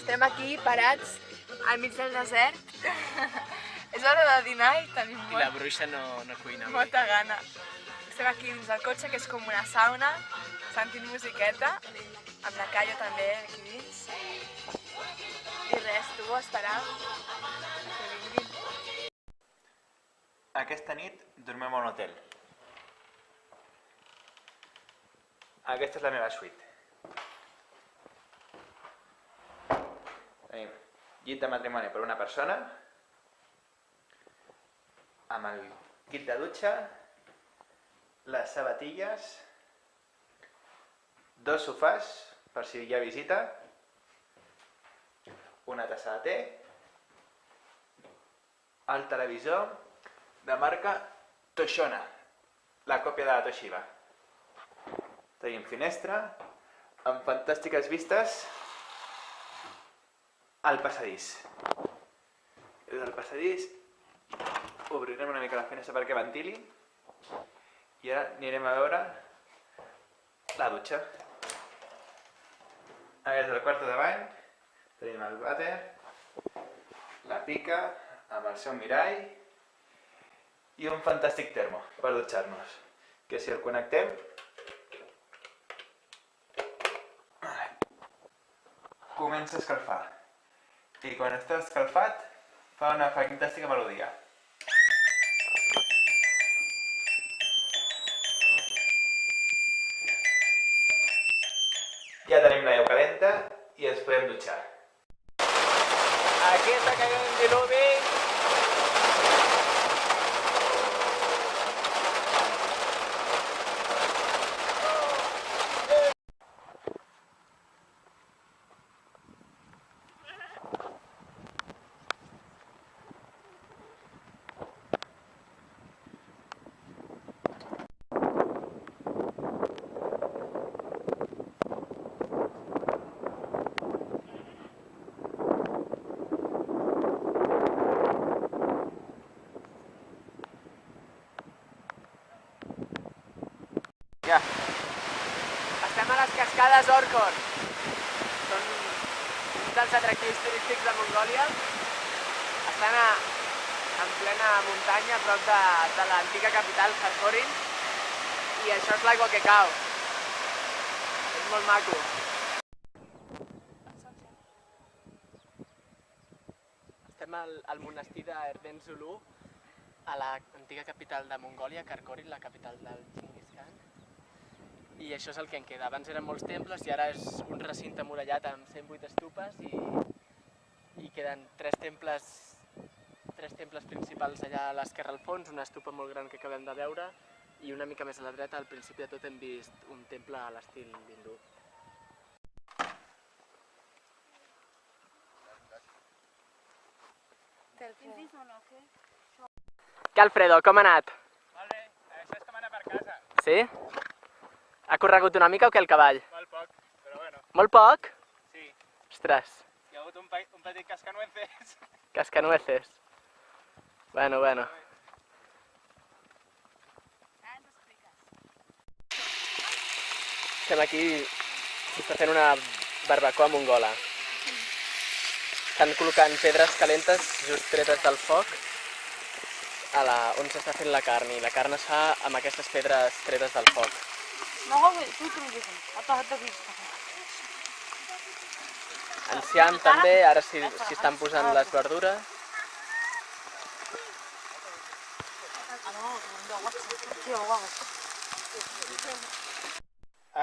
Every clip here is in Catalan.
estem aquí parats al mig del desert. És hora de dinar i tenim I la bruixa no cuina avui. molta gana. Estem aquí dins del cotxe, que és com una sauna, sentint musiqueta, amb la Caio també aquí dins. I res, tu a esperar que vinguin. Aquesta nit dormim a un hotel. Aquesta és la meva suite. Tenim llit de matrimoni per una persona, amb el kit de dutxa, les sabatilles, 2 sofàs per si hi ha visita, una tassa de te, el televisor de marca Toshiba, la còpia de la Toshiba. Tenim finestra amb fantàstiques vistes al passadís. Des del passadís obrirem una mica la finestra perquè ventili i ara anirem a veure la dutxa. Aquest és el quarto de bany, tenim el vàter, la pica amb el seu mirall i un fantàstic termo per dutxar-nos, que si el connectem comença a escalfar i quan està escalfat fa una fantàstica melodia. Ja tenim l'aigua calenta i ens podem dutxar. Aquí està caient un diluvi. Ja. Estem a les cascades Orkhon. Són un dels atractius turístics de Mongòlia. Estan en plena muntanya, a prop de l'antiga capital, Kharkhorin, i això és l'aigua que cau. És molt maco. Estem al monestir d'Erden Zulu, a l'antiga capital de Mongòlia, Kharkhorin, la capital del Genghis Khan. I això és el que en queda. Abans eren molts temples i ara és un recinte murallat amb 108 estupes i queden tres temples principals allà a l'esquerra al fons, una estupa molt gran que acabem de veure i una mica més a la dreta, al principi de tot hem vist un temple a l'estil hindú. Què, Alfredo, com ha anat? Molt bé, això és com anar per casa. Sí? Ha corregut una mica o què el cavall? Molt poc, però bueno. Molt poc? Sí, Ostres, hi ha hagut un petit cascanueces. cascanueces. Bueno. Estem aquí, s'està fent una barbacoa mongola. Estan col·locant pedres calentes just tretes del foc on s'està fent la carn, i la carn es fa amb aquestes pedres tretes del foc. Enciam també, ara s'hi estan posant les verdures.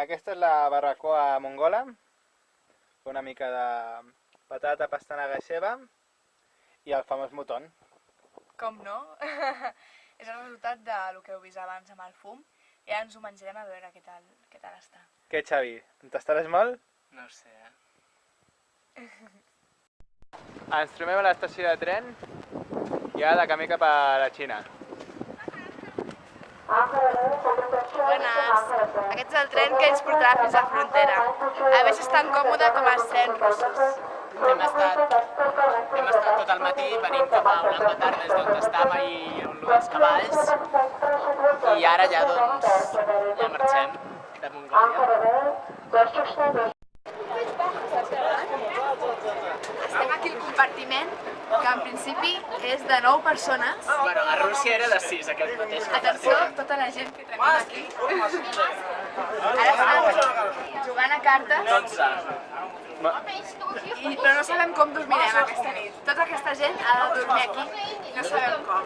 Aquesta és la barbacoa mongola, una mica de patata, pastanaga i ceba i el famós mouton. Com no? És el resultat del que heu vist abans amb el fum i ara ens ho menjarem a veure què tal està. Què, Xavi? En tastaràs molt? No ho sé, Ens trobem a l'estació de tren i ara de camí cap a la Xina. Buenas. Aquest és el tren que ens portarà fins a la frontera. A veure si és tan còmode com els trens russos. Hem estat tot el matí venint cap a Ulaanbaatar des d'on estàvem ahir on dels cavalls i ara ja doncs ja marxem de Mongòlia. compartiment que en principi és de 9 persones. Bueno, a Rússia era de 6, aquest mateix. Atenció, tota la gent que tenim aquí. Ara estan jugant a cartes, 12. però no sabem com dormirem aquesta nit. Tota aquesta gent ha de dormir aquí i no sabem com.